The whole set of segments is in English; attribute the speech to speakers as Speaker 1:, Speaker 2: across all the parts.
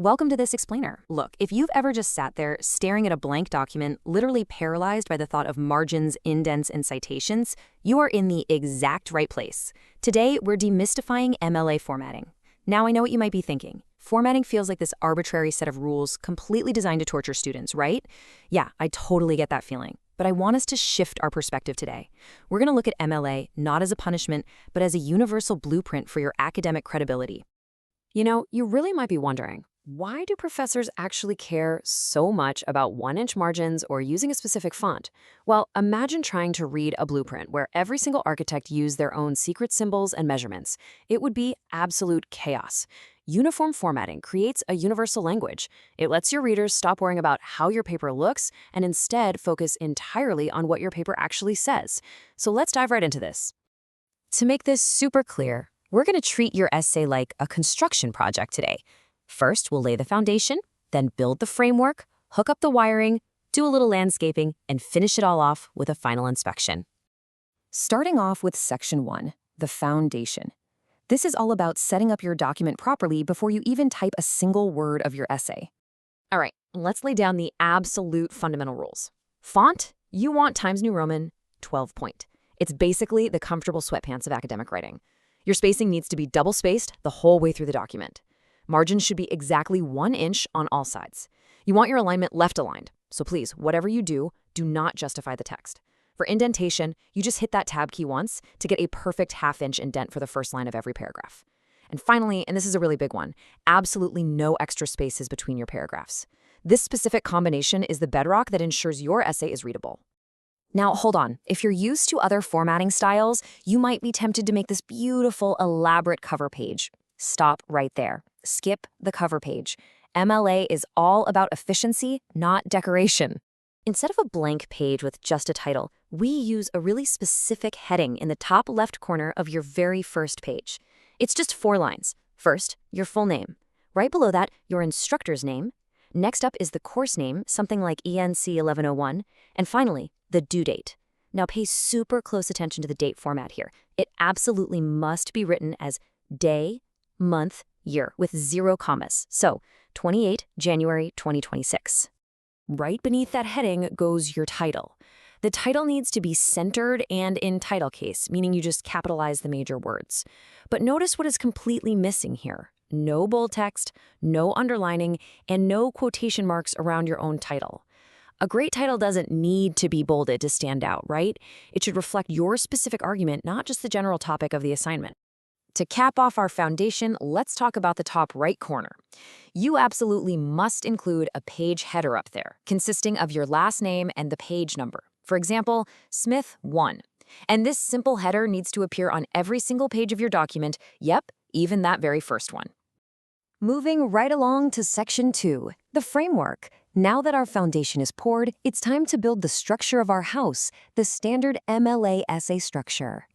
Speaker 1: Welcome to this explainer. Look, if you've ever just sat there staring at a blank document, literally paralyzed by the thought of margins, indents, and citations, you are in the exact right place. Today, we're demystifying MLA formatting. Now, I know what you might be thinking. Formatting feels like this arbitrary set of rules completely designed to torture students, right? Yeah, I totally get that feeling. But I want us to shift our perspective today. We're going to look at MLA not as a punishment, but as a universal blueprint for your academic credibility.
Speaker 2: You know, you really might be wondering, why do professors actually care so much about 1-inch margins or using a specific font? Well, imagine trying to read a blueprint where every single architect used their own secret symbols and measurements. It would be absolute chaos. Uniform formatting creates a universal language. It lets your readers stop worrying about how your paper looks and instead focus entirely on what your paper actually says. So let's dive right into this. To make this super clear, we're going to treat your essay like a construction project today. First, we'll lay the foundation, then build the framework, hook up the wiring, do a little landscaping, and finish it all off with a final inspection.
Speaker 1: Starting off with Section 1, the foundation. This is all about setting up your document properly before you even type a single word of your essay.
Speaker 2: All right, let's lay down the absolute fundamental rules. Font, you want Times New Roman 12 point. It's basically the comfortable sweatpants of academic writing. Your spacing needs to be double-spaced the whole way through the document. Margins should be exactly 1 inch on all sides. You want your alignment left-aligned, so please, whatever you do, do not justify the text. For indentation, you just hit that tab key once to get a perfect half-inch indent for the first line of every paragraph. And finally, and this is a really big one, absolutely no extra spaces between your paragraphs. This specific combination is the bedrock that ensures your essay is readable. Now, hold on. If you're used to other formatting styles, you might be tempted to make this beautiful, elaborate cover page. Stop right there. Skip the cover page. MLA is all about efficiency, not decoration. Instead of a blank page with just a title, we use a really specific heading in the top left corner of your very first page. It's just 4 lines. First, your full name. Right below that, your instructor's name. Next up is the course name, something like ENC 1101. And finally, the due date. Now pay super close attention to the date format here. It absolutely must be written as day, month, year with 0 commas. So 28 January 2026. Right beneath that heading goes your title. The title needs to be centered and in title case, meaning you just capitalize the major words. But notice what is completely missing here. No bold text, no underlining, and no quotation marks around your own title. A great title doesn't need to be bolded to stand out, right? It should reflect your specific argument, not just the general topic of the assignment. To cap off our foundation, let's talk about the top right corner. You absolutely must include a page header up there, consisting of your last name and the page number. For example, Smith 1. And this simple header needs to appear on every single page of your document, yep, even that very first one. Moving right along to Section 2, the framework. Now that our foundation is poured, it's time to build the structure of our house, the standard MLA essay structure.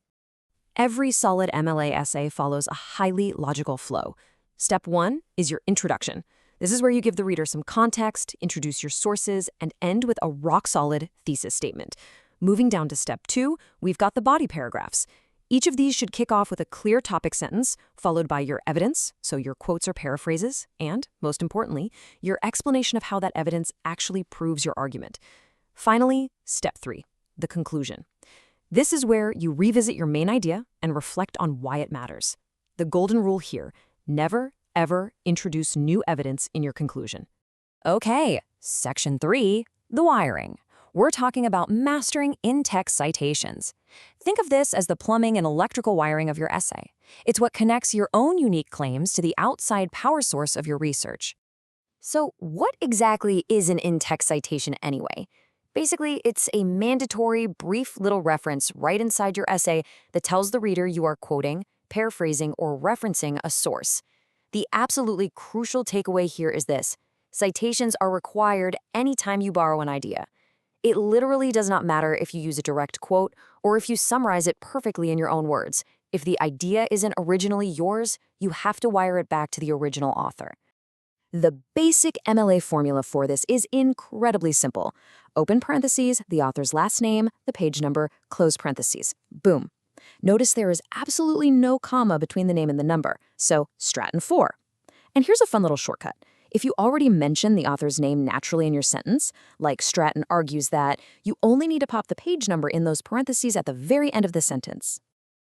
Speaker 2: Every solid MLA essay follows a highly logical flow. Step 1 is your introduction. This is where you give the reader some context, introduce your sources, and end with a rock-solid thesis statement. Moving down to Step 2, we've got the body paragraphs. Each of these should kick off with a clear topic sentence, followed by your evidence, so your quotes or paraphrases, and, most importantly, your explanation of how that evidence actually proves your argument. Finally, Step 3, the conclusion. This is where you revisit your main idea and reflect on why it matters. The golden rule here, never, ever introduce new evidence in your conclusion. Okay, Section 3, the wiring. We're talking about mastering in-text citations. Think of this as the plumbing and electrical wiring of your essay. It's what connects your own unique claims to the outside power source of your research. So what exactly is an in-text citation anyway? Basically, it's a mandatory, brief little reference right inside your essay that tells the reader you are quoting, paraphrasing, or referencing a source. The absolutely crucial takeaway here is this: citations are required anytime you borrow an idea. It literally does not matter if you use a direct quote or if you summarize it perfectly in your own words. If the idea isn't originally yours, you have to wire it back to the original author. The basic MLA formula for this is incredibly simple. Open parentheses, the author's last name, the page number, close parentheses. Boom. Notice there is absolutely no comma between the name and the number, so Stratton 4. And here's a fun little shortcut. If you already mention the author's name naturally in your sentence, like Stratton argues that, you only need to pop the page number in those parentheses at the very end of the sentence.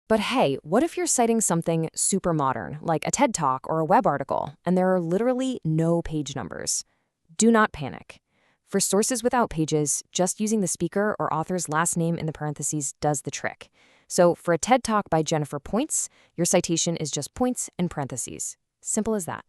Speaker 2: But hey, what if you're citing something super modern, like a TED Talk or a web article, and there are literally no page numbers? Do not panic. For sources without pages, just using the speaker or author's last name in the parentheses does the trick. So for a TED Talk by Jennifer Points, your citation is just points in parentheses. Simple as that.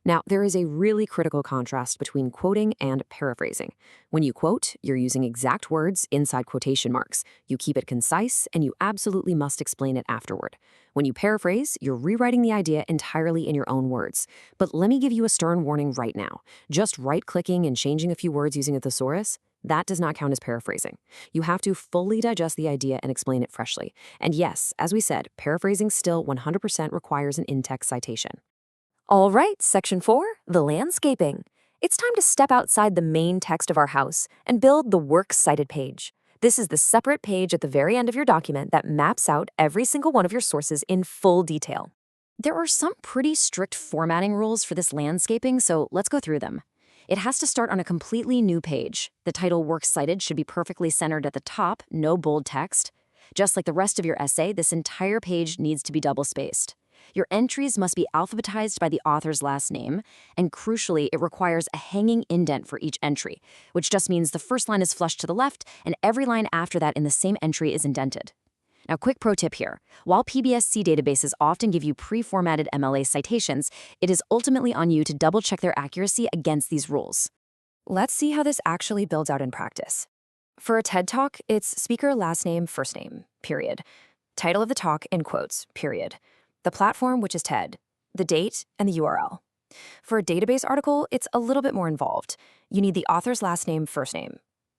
Speaker 2: Now, there is a really critical contrast between quoting and paraphrasing. When you quote, you're using exact words inside quotation marks. You keep it concise, and you absolutely must explain it afterward. When you paraphrase, you're rewriting the idea entirely in your own words. But let me give you a stern warning right now. Just right-clicking and changing a few words using a thesaurus, that does not count as paraphrasing. You have to fully digest the idea and explain it freshly. And yes, as we said, paraphrasing still 100% requires an in-text citation. All right, Section 4, the landscaping. It's time to step outside the main text of our house and build the Works Cited page. This is the separate page at the very end of your document that maps out every single one of your sources in full detail. There are some pretty strict formatting rules for this landscaping, so let's go through them. It has to start on a completely new page. The title Works Cited should be perfectly centered at the top, no bold text. Just like the rest of your essay, this entire page needs to be double-spaced. Your entries must be alphabetized by the author's last name, and crucially, it requires a hanging indent for each entry, which just means the first line is flushed to the left, and every line after that in the same entry is indented. Now, quick pro tip here. While PBSC databases often give you pre-formatted MLA citations, it is ultimately on you to double-check their accuracy against these rules. Let's see how this actually builds out in practice. For a TED Talk, it's speaker last name, first name, period. Title of the talk in quotes, period. The platform, which is TED, the date, and the URL. For a database article, it's a little bit more involved. You need the author's last name, first name,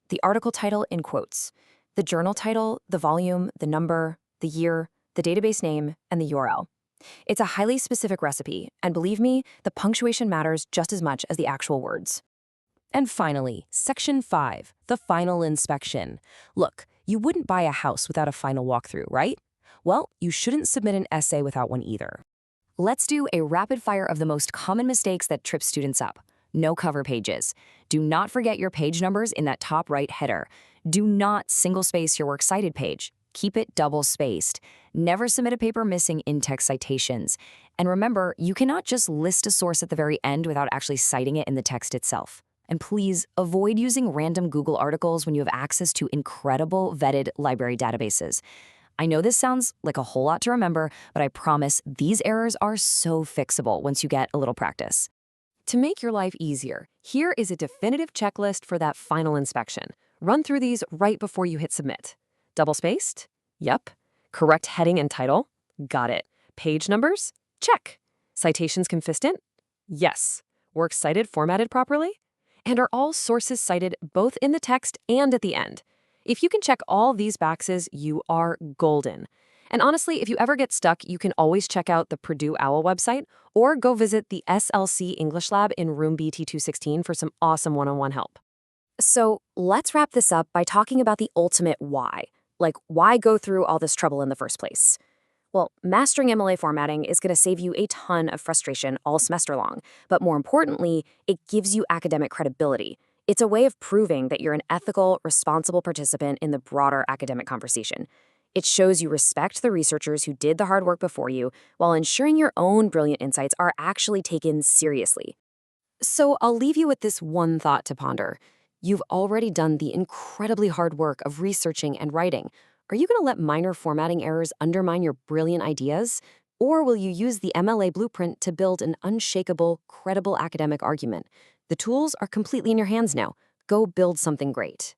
Speaker 2: the article title in quotes, the journal title, the volume, the number, the year, the database name, and the URL. It's a highly specific recipe, and believe me, the punctuation matters just as much as the actual words. And finally, Section 5, the final inspection. Look, you wouldn't buy a house without a final walkthrough, right? Well, you shouldn't submit an essay without one either. Let's do a rapid fire of the most common mistakes that trip students up. No cover pages. Do not forget your page numbers in that top right header. Do not single-space your works cited page. Keep it double-spaced. Never submit a paper missing in-text citations. And remember, you cannot just list a source at the very end without actually citing it in the text itself. And please avoid using random Google articles when you have access to incredible vetted library databases. I know this sounds like a whole lot to remember, but I promise these errors are so fixable once you get a little practice. To make your life easier, here is a definitive checklist for that final inspection. Run through these right before you hit submit. Double-spaced? Yep. Correct heading and title? Got it. Page numbers? Check. Citations consistent? Yes. Works cited formatted properly? And are all sources cited both in the text and at the end? If you can check all these boxes, you are golden. And honestly, if you ever get stuck, you can always check out the Purdue OWL website or go visit the SLC English Lab in room BT216 for some awesome one-on-one help. So let's wrap this up by talking about the ultimate why. Like, why go through all this trouble in the first place? Well, mastering MLA formatting is going to save you a ton of frustration all semester long. But more importantly, it gives you academic credibility. It's a way of proving that you're an ethical, responsible participant in the broader academic conversation. It shows you respect the researchers who did the hard work before you while ensuring your own brilliant insights are actually taken seriously. So I'll leave you with this one thought to ponder. You've already done the incredibly hard work of researching and writing. Are you going to let minor formatting errors undermine your brilliant ideas? Or will you use the MLA blueprint to build an unshakable, credible academic argument? The tools are completely in your hands now. Go build something great.